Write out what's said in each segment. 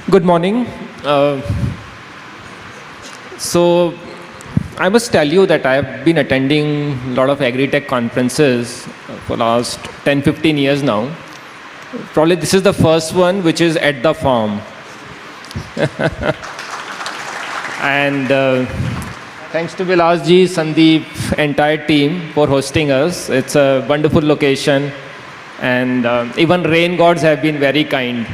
Good morning. So I must tell you that I have been attending a lot of agri-tech conferences for last 10-15 years now. Probably this is the first one which is at the farm. And thanks to Vilas ji, Sandeep, entire team for hosting us. It's a wonderful location, and even rain gods have been very kind.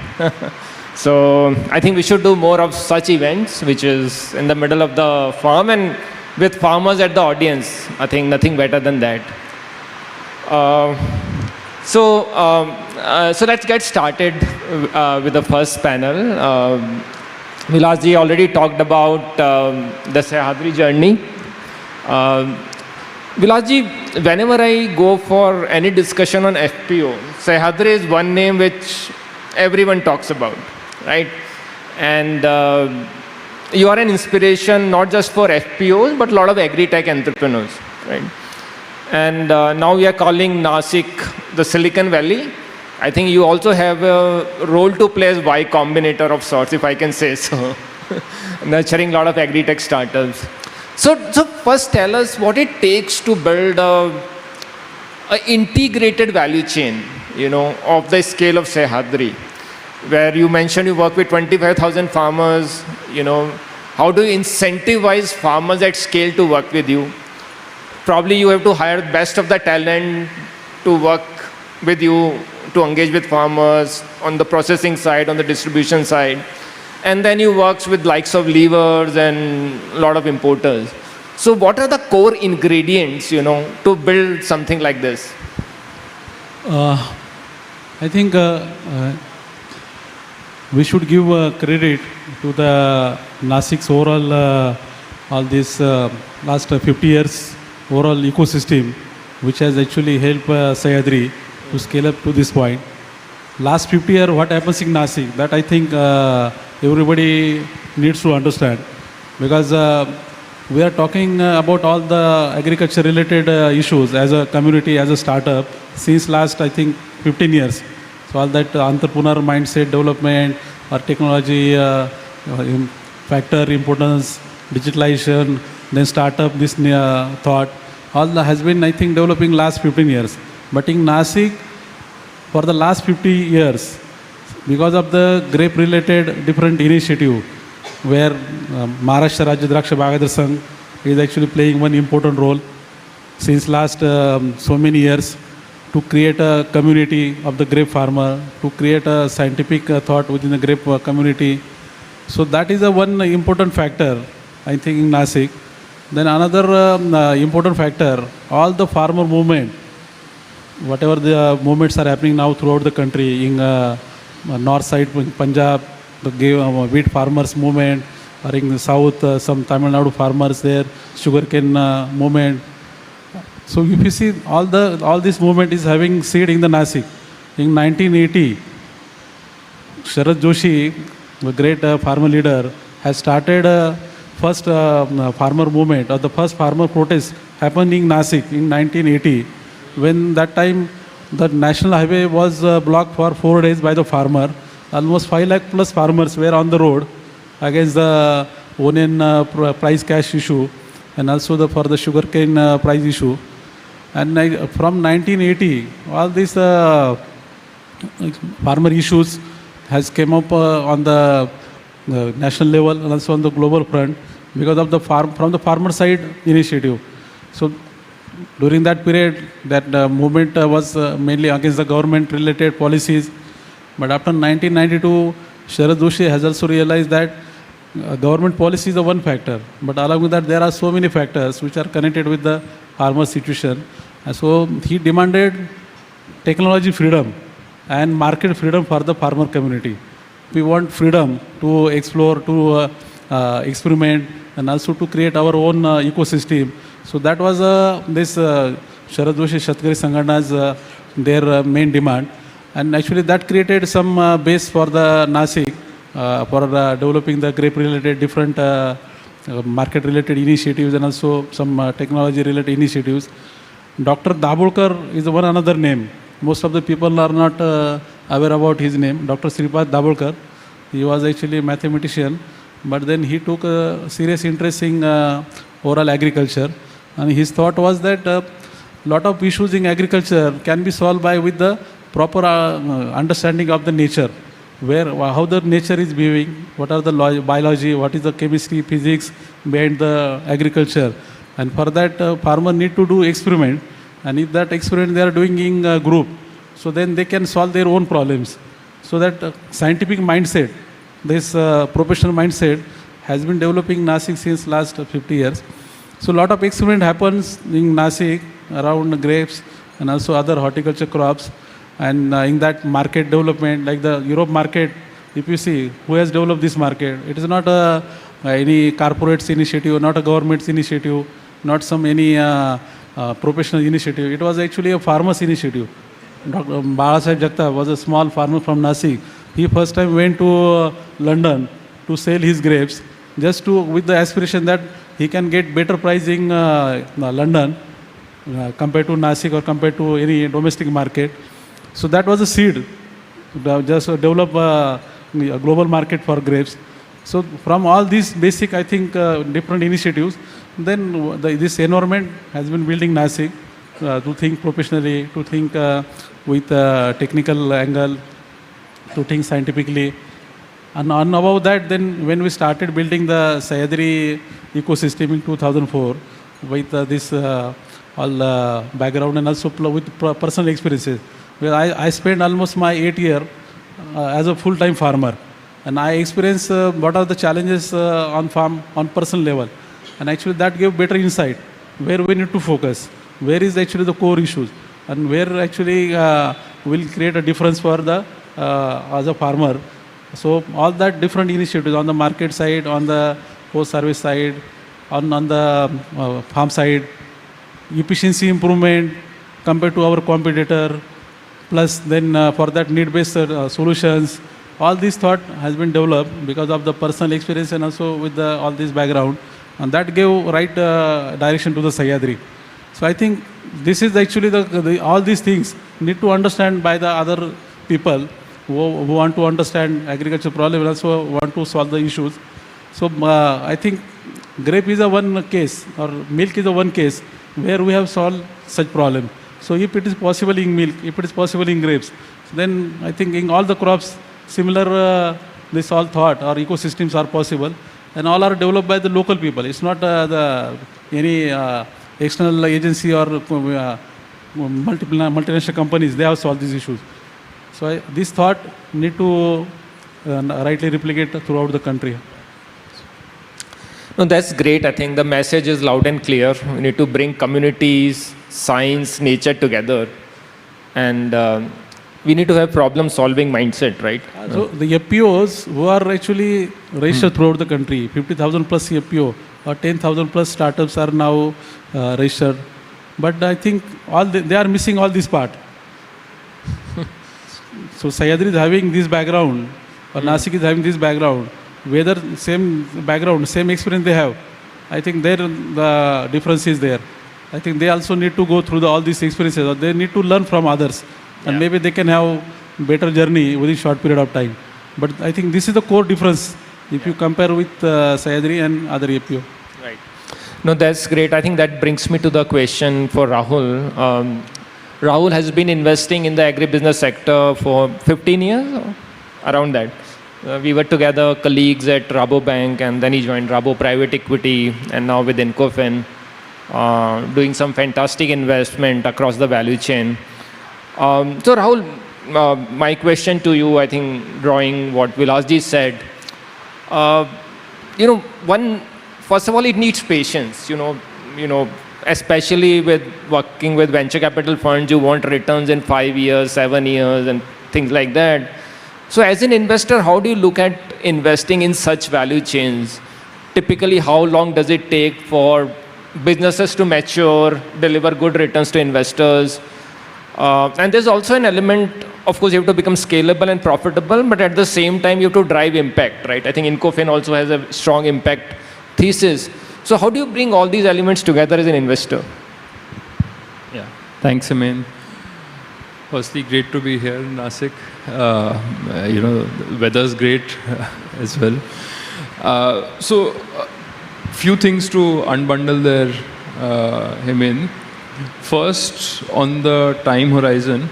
So I think we should do more of such events, which is in the middle of the farm and with farmers at the audience. I think nothing better than that. So let's get started with the first panel. Vilas ji already talked about the Sahyadri journey. Vilas ji, whenever I go for any discussion on FPO, Sahyadri is one name which everyone talks about, right? And you are an inspiration not just for FPOs, but a lot of agri-tech entrepreneurs, right? And now we are calling Nasik the Silicon Valley. I think you also have a role to play as Y Combinator of sorts, if I can say so, nurturing a lot of agri-tech startups. So first tell us what it takes to build a integrated value chain, of the scale of Sahyadri, where you mentioned you work with 25,000 farmers. How do you incentivize farmers at scale to work with you? Probably you have to hire best of the talent to work with you, to engage with farmers on the processing side, on the distribution side. And then you work with likes of levers and a lot of importers. So what are the core ingredients, to build something like this? I think we should give credit to the Nasik's overall, all this last 50 years overall ecosystem, which has actually helped Sahyadri to scale up to this point. Last 50 years, what happens in Nasik, that I think everybody needs to understand, because we are talking about all the agriculture related issues as a community, as a startup, since last, I think, 15 years. So all that entrepreneur mindset development or technology factor importance, digitalization, then startup, this thought, all has been, I think, developing last 15 years. But in Nasik, for the last 50 years, because of the grape related different initiative, where Maharashtra Rajya Draksha Bagadar Sangh is actually playing one important role since last so many years, to create a community of the grape farmer, to create a scientific thought within the grape community. So that is a one important factor, I think, in Nasik. Then another important factor, all the farmer movement, whatever the movements are happening now throughout the country, in north side, Punjab, the wheat farmers movement, or in the south, some Tamil Nadu farmers there, sugarcane movement. So if you see, all this movement is having seed in the Nasik. In 1980, Sharad Joshi, a great farmer leader, has started first farmer movement, or the first farmer protest happened in Nasik in 1980, when that time the national highway was blocked for 4 days by the farmer. Almost 5 lakh plus farmers were on the road against the onion price cash issue, and also for the sugarcane price issue. And from 1980, all these farmer issues has came up on the national level and also on the global front, because of the from the farmer side initiative. So during that period, that movement was mainly against the government related policies. But after 1992, Sharad Joshi has also realized that government policy is the one factor, but along with that there are so many factors which are connected with the farmer situation. And so he demanded technology freedom and market freedom for the farmer community. We want freedom to explore, to experiment, and also to create our own ecosystem. So that was this Sharad Joshi Shatkari Sanghana's their main demand. And actually that created some base for the Nasik for developing the grape related different market related initiatives, and also some technology related initiatives. Dr. Dabholkar is one another name. Most of the people are not aware about his name, Dr. Sripad Dabholkar. He was actually a mathematician, but then he took a serious interest in oral agriculture. And his thought was that lot of issues in agriculture can be solved by with the proper understanding of the nature, where how the nature is behaving, what are the biology, what is the chemistry, physics behind the agriculture. And for that, farmer need to do experiment. And if that experiment they are doing in a group, so then they can solve their own problems. So that scientific mindset, this professional mindset has been developing in Nasik since last 50 years. So a lot of experiment happens in Nasik around grapes and also other horticulture crops. And in that market development, like the Europe market, if you see who has developed this market, it is not any corporate's initiative, not a government's initiative, not some any professional initiative. It was actually a farmer's initiative. Dr. Bharat Agri was a small farmer from Nasik. He first time went to London to sell his grapes, just to with the aspiration that he can get better price in London compared to Nasik or compared to any domestic market. So that was a seed, just to develop a global market for grapes. So from all these basic, I think, different initiatives, then this environment has been building Nasik to think professionally, to think with technical angle, to think scientifically. And on above that, then when we started building the Sahyadri ecosystem in 2004, with this all background and also with personal experiences, where I spent almost my 8 years as a full-time farmer. And I experienced what are the challenges on farm on personal level. And actually that gave better insight where we need to focus, where is actually the core issues, and where actually will create a difference for the as a farmer. So all that different initiatives on the market side, on the post-service side, on the farm side, efficiency improvement compared to our competitor, plus then for that need-based solutions. All this thought has been developed because of the personal experience and also with all this background, and that gave right direction to the Sahyadri. So I think this is actually all these things need to understand by the other people who want to understand agriculture problem and also want to solve the issues. So I think grape is a one case, or milk is a one case where we have solved such problem. So if it is possible in milk, if it is possible in grapes, then I think in all the crops, similar this all thought or ecosystems are possible, and all are developed by the local people. It's not any external agency or multinational companies. They have solved these issues. So this thought need to rightly replicate throughout the country. No, that's great. I think the message is loud and clear. We need to bring communities, science, nature together, and we need to have problem-solving mindset, right? So the FPOs who are actually registered throughout the country, 50,000 plus FPO or 10,000 plus startups are now registered. But I think they are missing all this part. So Sahyadri is having this background, or Nasik is having this background. Whether same background, same experience they have, I think the difference is there. I think they also need to go through all these experiences, or they need to learn from others. And maybe they can have better journey within short period of time. But I think this is the core difference if you compare with Sahyadri and other APO. Right. No, that's great. I think that brings me to the question for Rahul. Rahul has been investing in the agribusiness sector for 15 years, or around that. We were together colleagues at Rabobank, and then he joined Rabo Private Equity, and now with Incofin, doing some fantastic investment across the value chain. So Rahul, my question to you, I think drawing what Vilasji said, first of all, it needs patience, especially with working with venture capital funds, you want returns in 5 years, 7 years, and things like that. So as an investor, how do you look at investing in such value chains? Typically, how long does it take for businesses to mature, deliver good returns to investors? And there's also an element, of course, you have to become scalable and profitable, but at the same time, you have to drive impact, right? I think Incofin also has a strong impact thesis. So how do you bring all these elements together as an investor? Yeah, thanks, Amin. Firstly, great to be here in Nasik. The weather's great as well. Few things to unbundle there, Hemen. First, on the time horizon,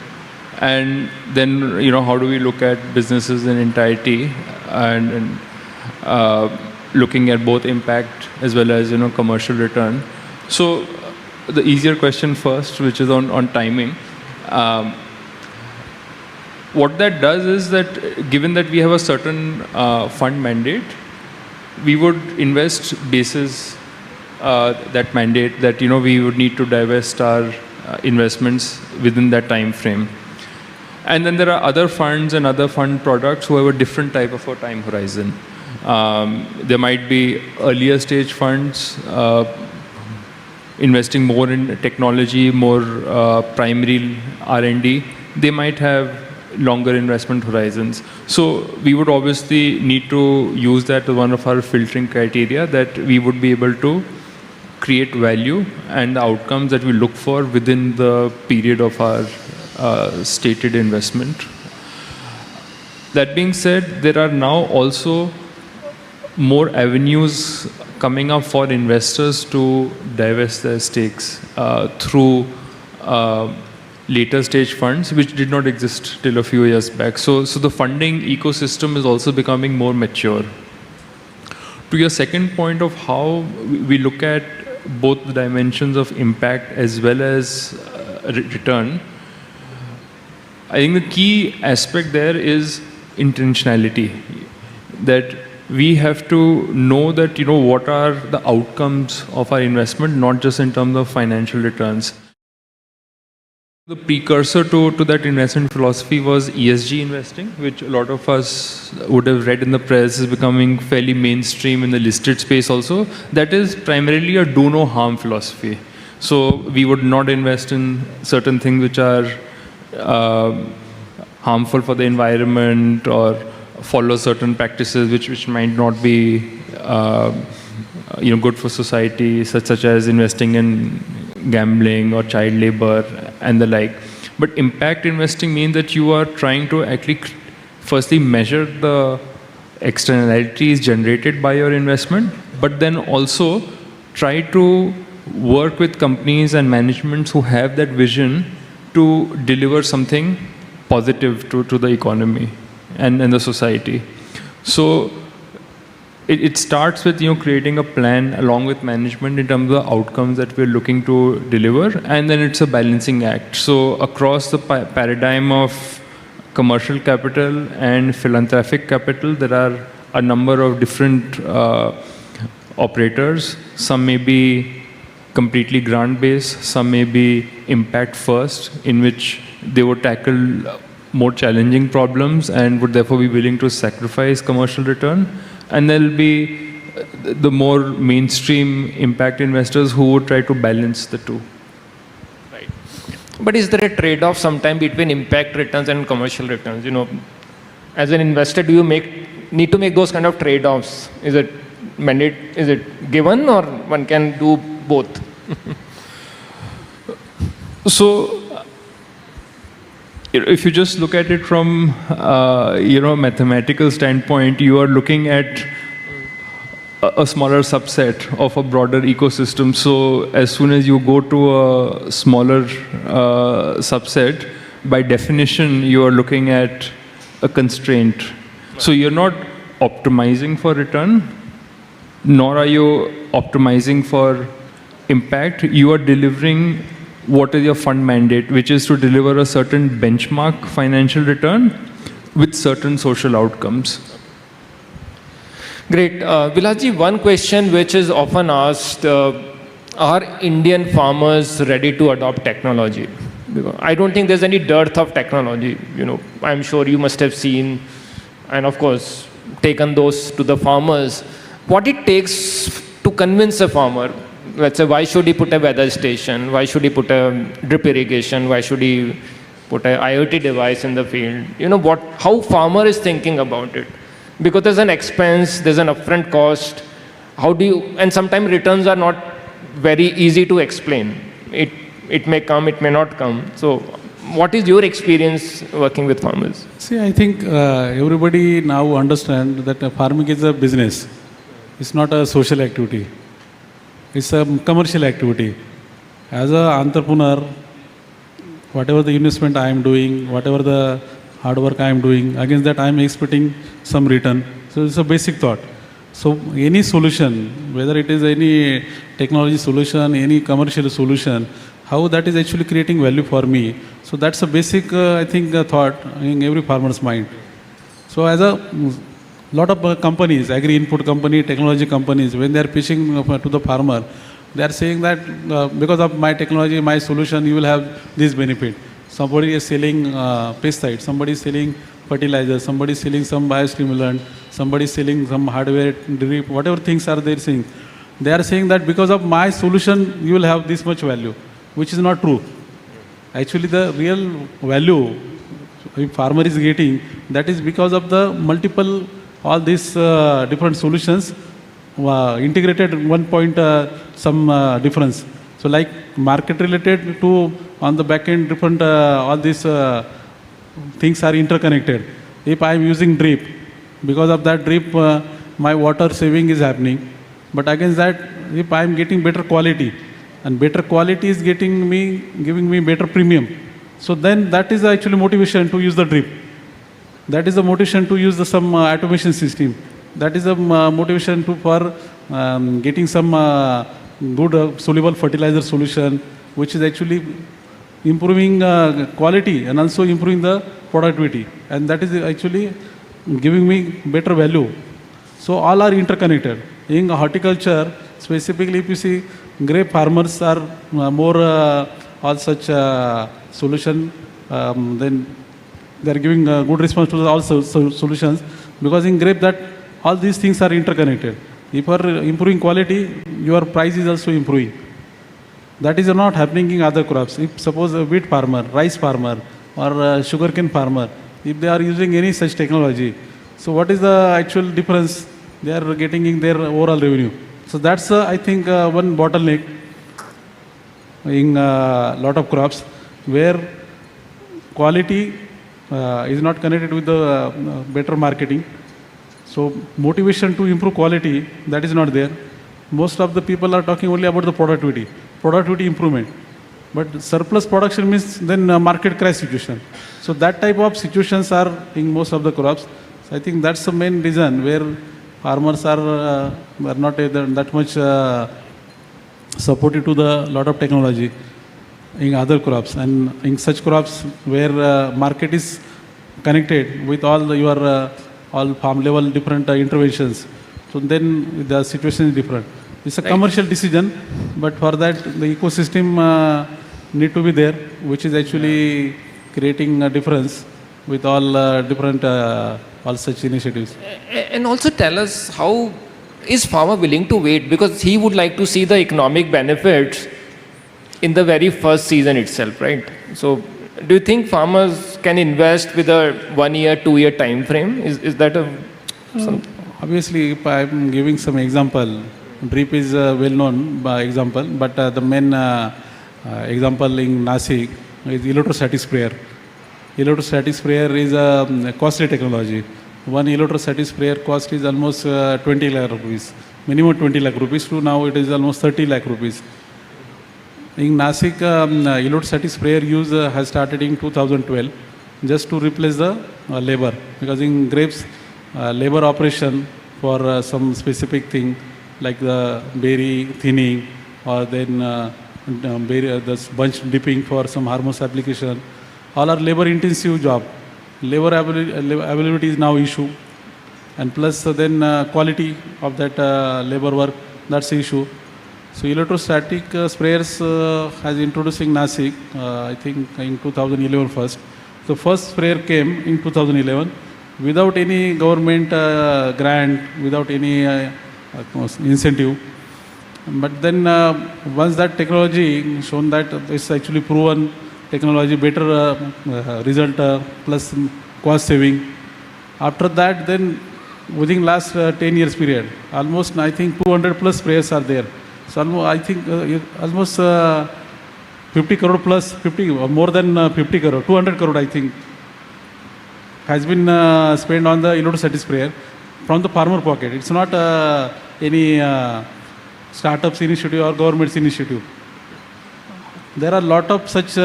and then, how do we look at businesses in entirety and looking at both impact as well as, commercial return. So the easier question first, which is on timing. What that does is that given that we have a certain fund mandate, we would invest basis that mandate that we would need to divest our investments within that time frame. And then there are other funds and other fund products who have a different type of a time horizon. There might be earlier stage funds investing more in technology, more primary R&D. They might have longer investment horizons. So we would obviously need to use that as one of our filtering criteria, that we would be able to create value and the outcomes that we look for within the period of our stated investment. That being said, there are now also more avenues coming up for investors to divest their stakes through later stage funds, which did not exist till a few years back. So the funding ecosystem is also becoming more mature. To your second point of how we look at both the dimensions of impact as well as return, I think the key aspect there is intentionality. That we have to know that, what are the outcomes of our investment, not just in terms of financial returns. The precursor to that investment philosophy was ESG investing, which a lot of us would have read in the press is becoming fairly mainstream in the listed space also. That is primarily a do no harm philosophy. So we would not invest in certain things which are harmful for the environment or follow certain practices which might not be good for society, such as investing in gambling or child labor and the like. But impact investing means that you are trying to actually firstly measure the externalities generated by your investment, but then also try to work with companies and managements who have that vision to deliver something positive to the economy and the society. So it starts with creating a plan along with management in terms of the outcomes that we're looking to deliver, and then it's a balancing act. So across the paradigm of commercial capital and philanthropic capital, there are a number of different operators. Some may be completely grant-based, some may be impact-first, in which they would tackle more challenging problems and would therefore be willing to sacrifice commercial return. And there will be the more mainstream impact investors who would try to balance the two. Right. But is there a trade-off sometime between impact returns and commercial returns? As an investor, do you need to make those kind of trade-offs? Is it mandate? Is it given, or one can do both? So, if you just look at it from a mathematical standpoint, you are looking at a smaller subset of a broader ecosystem. So as soon as you go to a smaller subset, by definition, you are looking at a constraint. So you're not optimizing for return, nor are you optimizing for impact. You are delivering what is your fund mandate, which is to deliver a certain benchmark financial return with certain social outcomes. Great. Vilasji, one question which is often asked, are Indian farmers ready to adopt technology? I don't think there's any dearth of technology. I'm sure you must have seen and, of course, taken those to the farmers. What it takes to convince a farmer, let's say, why should he put a weather station? Why should he put a drip irrigation? Why should he put an IoT device in the field? How farmer is thinking about it? Because there's an expense, there's an upfront cost. And sometimes returns are not very easy to explain. It may come, it may not come. So what is your experience working with farmers? See, I think everybody now understand that farming is a business. It's not a social activity. It's a commercial activity. As an entrepreneur, whatever the investment I am doing, whatever the hard work I am doing, against that I am expecting some return. So it's a basic thought. So any solution, whether it is any technology solution, any commercial solution, how that is actually creating value for me. So that's a basic, I think, thought in every farmer's mind. So as a lot of companies, agri input company, technology companies, when they are pitching to the farmer, they are saying that because of my technology, my solution, you will have this benefit. Somebody is selling pesticides, somebody is selling fertilizer, somebody is selling some biostimulant, somebody is selling some hardware, drip, whatever things are they saying. They are saying that because of my solution, you will have this much value, which is not true. Actually, the real value if farmer is getting, that is because of the multiple, all these different solutions integrated one point some difference. So like market related to on the back end different all these things are interconnected. If I am using drip, because of that drip my water saving is happening. But against that, if I am getting better quality, and better quality is giving me better premium, so then that is actually motivation to use the drip. That is the motivation to use some automation system. That is the motivation for getting some good soluble fertilizer solution, which is actually improving quality and also improving the productivity. And that is actually giving me better value. So all are interconnected. In horticulture, specifically if you see, grape farmers are more all such solution, then they are giving good response to all solutions, because in grape that all these things are interconnected. If you are improving quality, your price is also improving. That is not happening in other crops. If suppose a wheat farmer, rice farmer, or sugarcane farmer, if they are using any such technology, so what is the actual difference they are getting in their overall revenue? So that's I think one bottleneck in a lot of crops, where quality is not connected with the better marketing. So motivation to improve quality, that is not there. Most of the people are talking only about the productivity improvement. But surplus production means then market crash situation. So that type of situations are in most of the crops. So I think that's the main reason where farmers are not that much supported to the lot of technology in other crops. And in such crops where market is connected with all your all farm level different interventions, so then the situation is different. It's a commercial decision, but for that the ecosystem need to be there, which is actually creating a difference with all different all such initiatives. And also tell us, how is farmer willing to wait, because he would like to see the economic benefits in the very first season itself, right? So do you think farmers can invest with a 1 year, 2 year time frame? Is that a obviously, if I am giving some example, drip is a well-known example, but the main example in Nasik is electrostatic sprayer. Electrostatic sprayer is a costly technology. One electrostatic sprayer cost is almost 20 lakh rupees, minimum 20 lakh rupees, to now it is almost 30 lakh rupees. In Nasik, electrostatic sprayer use has started in 2012 just to replace the labor, because in grapes, labor operation for some specific thing like the berry thinning, or then the bunch dipping for some hormones application, all are labor intensive job. Labor availability is now issue, and plus then quality of that labor work, that's the issue. So electrostatic sprayers has introduced in Nasik, I think in 2011 first. The first sprayer came in 2011 without any government grant, without any incentive. But then once that technology shown that it's actually proven technology, better result plus cost saving. After that, then within last 10 years period, almost I think 200 plus sprayers are there. So I think almost 50 crore plus 50, or more than 50 crore, 200 crore I think, has been spent on the insecticide sprayer from the farmer pocket. It's not any startups initiative or government's initiative. There are a lot of such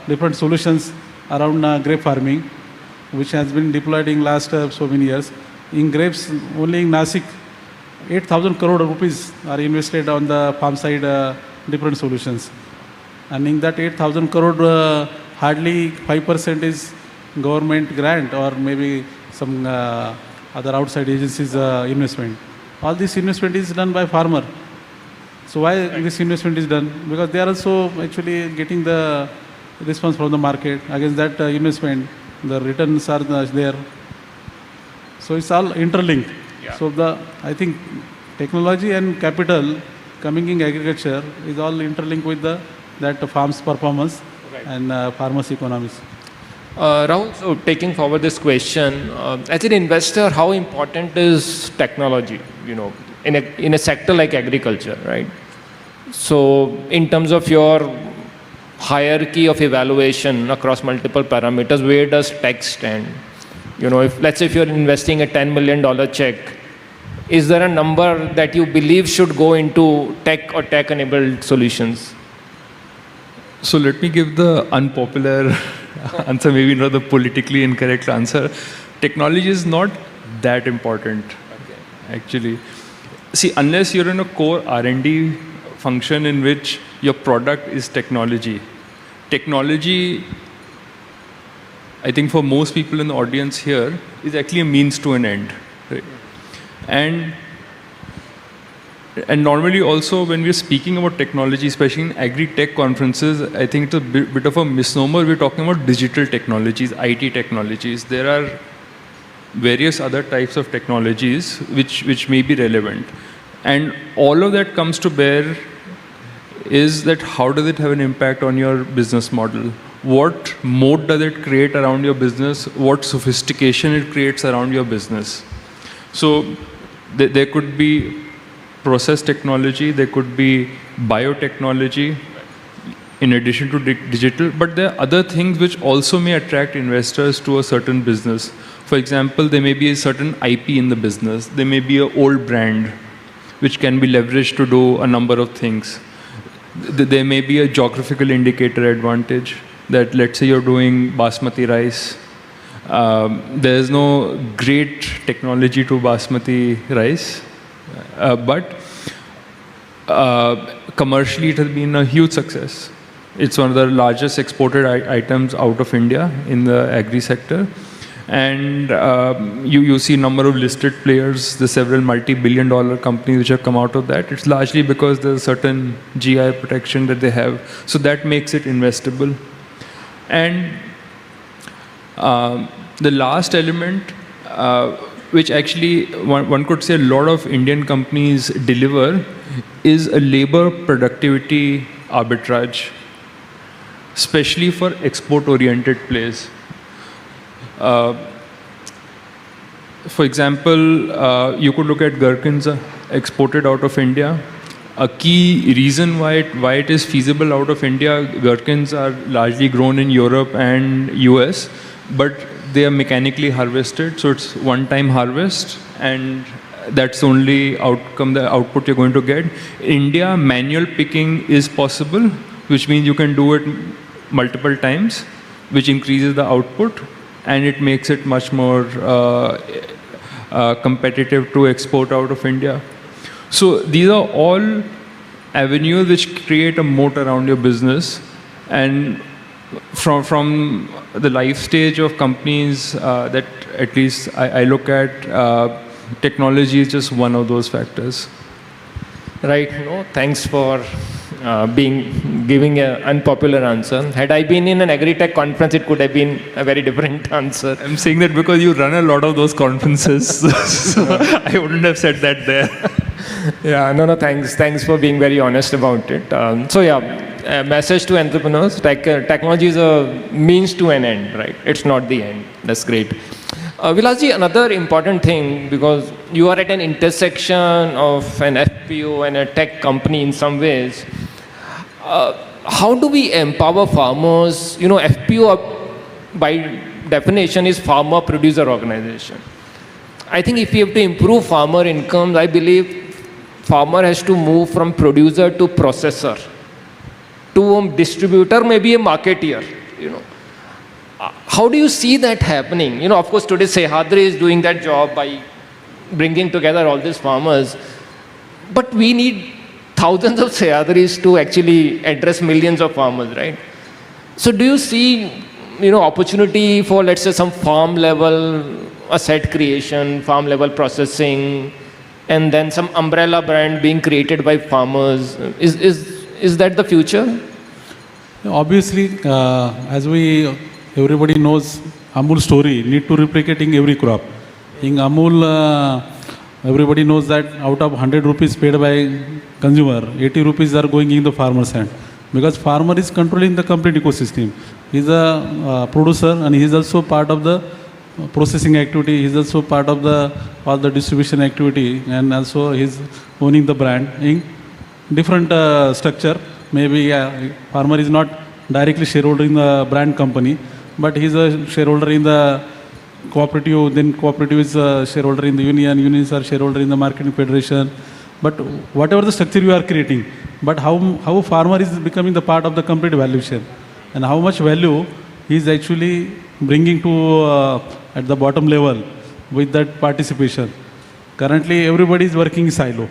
different solutions around grape farming, which has been deployed in last so many years. In grapes, only in Nasik, 8,000 crore rupees are invested on the farm side different solutions. And in that 8,000 crore, hardly 5% is government grant or maybe some other outside agencies investment. All this investment is done by farmer. So why this investment is done? Because they are also actually getting the response from the market. Against that investment, the returns are there. So it's all interlinked. Yeah. So I think technology and capital coming in agriculture is all interlinked with that farm's performance and farmers' economies. Rahul, so taking forward this question, as an investor, how important is technology, in a sector like agriculture, right? So in terms of your hierarchy of evaluation across multiple parameters, where does tech stand? Let's say if you're investing a $10 million check, is there a number that you believe should go into tech or tech-enabled solutions? So let me give the unpopular answer, maybe not the politically incorrect answer. Technology is not that important, actually. See, unless you're in a core R&D function in which your product is technology. Technology, I think for most people in the audience here, is actually a means to an end. Right? And normally also when we're speaking about technology, especially in agri-tech conferences, I think it's a bit of a misnomer. We're talking about digital technologies, IT technologies. There are various other types of technologies which may be relevant. And all of that comes to bear is that how does it have an impact on your business model? What moat does it create around your business? What sophistication it creates around your business? So there could be process technology, there could be biotechnology in addition to digital, but there are other things which also may attract investors to a certain business. For example, there may be a certain IP in the business. There may be an old brand which can be leveraged to do a number of things. There may be a geographical indicator advantage that, let's say you're doing basmati rice. There is no great technology to basmati rice, but commercially it has been a huge success. It's one of the largest exported items out of India in the agri sector. And you see a number of listed players, the several multi-billion-dollar companies which have come out of that. It's largely because there's a certain GI protection that they have. So that makes it investable. And the last element, which actually one could say a lot of Indian companies deliver, is a labor productivity arbitrage, especially for export-oriented plays. For example, you could look at gherkins exported out of India. A key reason why it is feasible out of India, gherkins are largely grown in Europe and US, but they are mechanically harvested, so it's one-time harvest, and that's the only output you're going to get. India, manual picking is possible, which means you can do it multiple times, which increases the output, and it makes it much more competitive to export out of India. So these are all avenues which create a moat around your business, and from the life stage of companies that at least I look at, technology is just one of those factors. Right. No, thanks for giving an unpopular answer. Had I been in an agri-tech conference, it could have been a very different answer. I'm saying that because you run a lot of those conferences, so I wouldn't have said that there. Yeah, no, thanks. Thanks for being very honest about it. A message to entrepreneurs, technology is a means to an end, right? It's not the end. That's great. Vilasji, another important thing, because you are at an intersection of an FPO and a tech company in some ways, how do we empower farmers? FPO by definition is farmer producer organization. I think if we have to improve farmer incomes, I believe farmer has to move from producer to processor, to a distributor, maybe a marketeer. How do you see that happening? Of course, today Sahyadri is doing that job by bringing together all these farmers, but we need thousands of Sahyadris to actually address millions of farmers, right? So do you see, opportunity for, let's say, some farm level asset creation, farm level processing, and then some umbrella brand being created by farmers? Is that the future? Obviously, as everybody knows, Amul story need to replicate in every crop. In Amul, everybody knows that out of 100 rupees paid by consumer, 80 rupees are going in the farmer's hand. Because farmer is controlling the complete ecosystem. He is a producer and he is also part of the processing activity. He is also part of all the distribution activity, and also he is owning the brand in different structure. Maybe farmer is not directly shareholder in the brand company, but he is a shareholder in the cooperative. Then cooperative is a shareholder in the union. Unions are shareholder in the marketing federation. But whatever the structure you are creating, but how farmer is becoming the part of the complete value chain, and how much value he is actually bringing to at the bottom level with that participation. Currently, everybody is working in silo.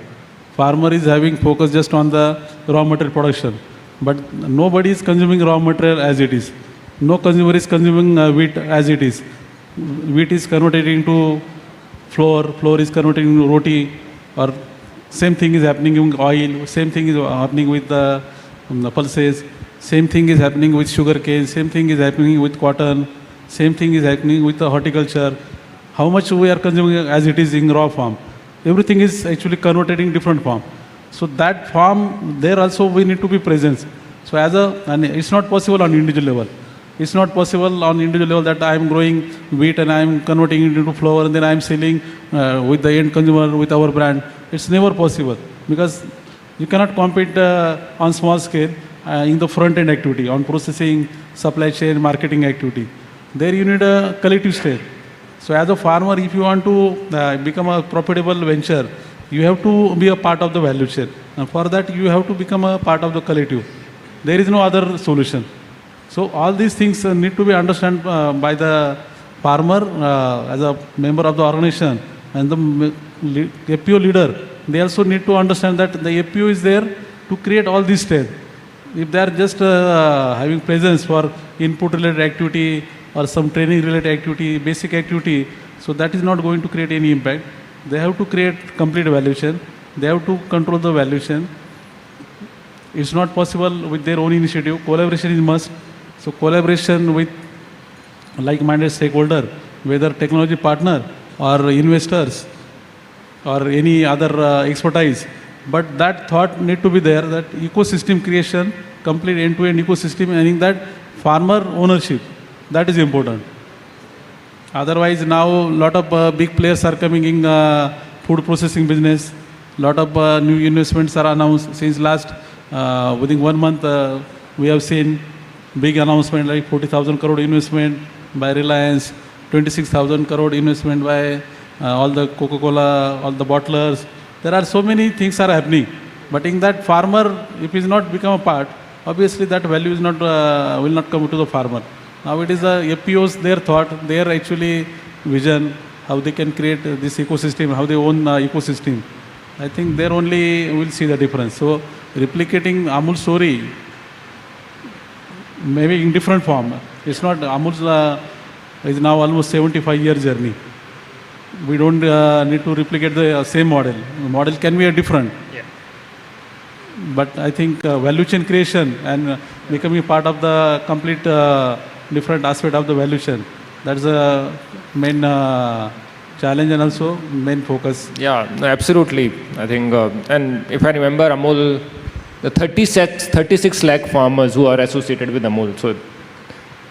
Farmer is having focus just on the raw material production, but nobody is consuming raw material as it is. No consumer is consuming wheat as it is. Wheat is converted into flour, flour is converted into roti, or same thing is happening in oil, same thing is happening with the pulses, same thing is happening with sugar cane, same thing is happening with cotton, same thing is happening with the horticulture. How much we are consuming as it is in raw form. Everything is actually converted in different form. So that form, there also we need to be present. So and it's not possible on individual level. It's not possible on individual level that I am growing wheat and I am converting it into flour and then I am selling with the end consumer with our brand. It's never possible because you cannot compete on small scale in the front end activity, on processing, supply chain, marketing activity. There you need a collective state. So as a farmer, if you want to become a profitable venture, you have to be a part of the value chain. And for that, you have to become a part of the collective. There is no other solution. So all these things need to be understood by the farmer as a member of the organization and the FPO leader. They also need to understand that the FPO is there to create all these states. If they are just having presence for input related activity or some training related activity, basic activity, so that is not going to create any impact. They have to create complete value chain. They have to control the value chain. It's not possible with their own initiative. Collaboration is must. So collaboration with like-minded stakeholder, whether technology partner or investors or any other expertise. But that thought need to be there, that ecosystem creation, complete end-to-end ecosystem, and in that farmer ownership, that is important. Otherwise, now a lot of big players are coming in food processing business. Lot of new investments are announced since last, within 1 month, we have seen big announcement like 40,000 crore investment by Reliance, 26,000 crore investment by all the Coca-Cola, all the bottlers. There are so many things are happening. But in that farmer, if he is not become a part, obviously that value is not will not come to the farmer. Now it is the FPOs, their thought, their actually vision, how they can create this ecosystem, how they own ecosystem. I think there only we'll see the difference. So replicating Amul story, maybe in different form. It's not Amul's is now almost 75-year journey. We don't need to replicate the same model. The model can be a different. Yeah. But I think value chain creation and becoming part of the complete different aspect of the value chain, that's the main challenge and also main focus. Yeah, no, absolutely. I think, and if I remember, Amul, the 36 lakh farmers who are associated with Amul. So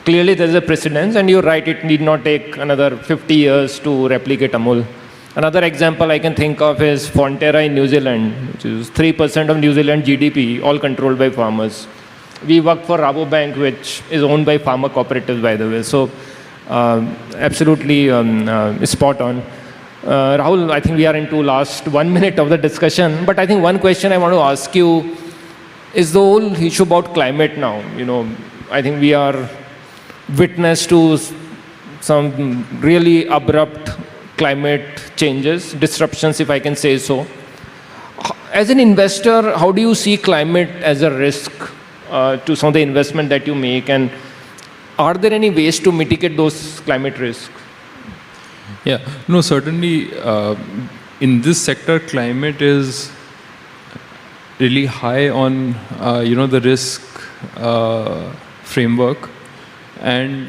clearly there is a precedence, and you're right, it need not take another 50 years to replicate Amul. Another example I can think of is Fonterra in New Zealand, which is 3% of New Zealand GDP, all controlled by farmers. We work for Rabobank, which is owned by farmer cooperatives, by the way. So absolutely spot on. Rahul, I think we are into last 1 minute of the discussion, but I think one question I want to ask you is the whole issue about climate now. I think we are witness to some really abrupt climate changes, disruptions, if I can say so. As an investor, how do you see climate as a risk to some of the investment that you make, and are there any ways to mitigate those climate risks? Yeah, no, certainly in this sector, climate is really high on, the risk framework. And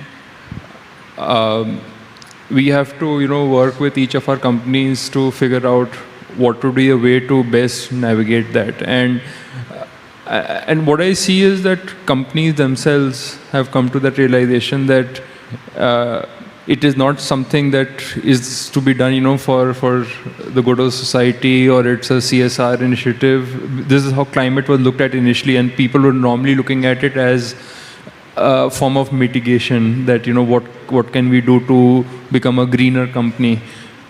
we have to, work with each of our companies to figure out what would be a way to best navigate that. And what I see is that companies themselves have come to that realization that it is not something that is to be done, for the good of society, or it's a CSR initiative. This is how climate was looked at initially, and people were normally looking at it as a form of mitigation, that, what can we do to become a greener company.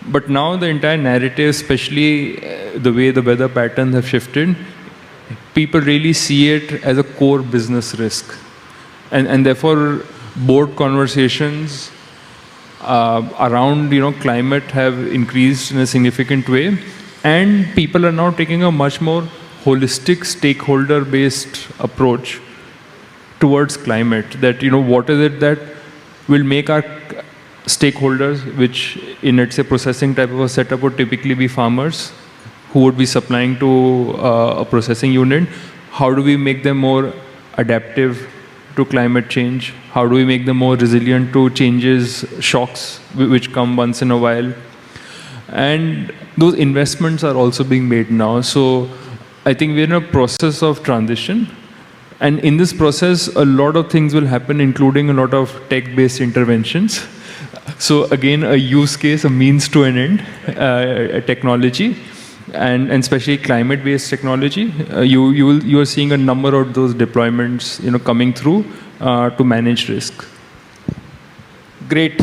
But now the entire narrative, especially the way the weather patterns have shifted, people really see it as a core business risk. And therefore, board conversations around climate have increased in a significant way, and people are now taking a much more holistic, stakeholder-based approach towards climate. That what is it that will make our stakeholders, which in, let's say, processing type of a setup would typically be farmers who would be supplying to a processing unit. How do we make them more adaptive to climate change? How do we make them more resilient to changes, shocks which come once in a while? And those investments are also being made now. So I think we're in a process of transition. And in this process, a lot of things will happen, including a lot of tech-based interventions. So again, a use case, a means to an end, a technology, and especially climate-based technology. You are seeing a number of those deployments, coming through to manage risk. Great.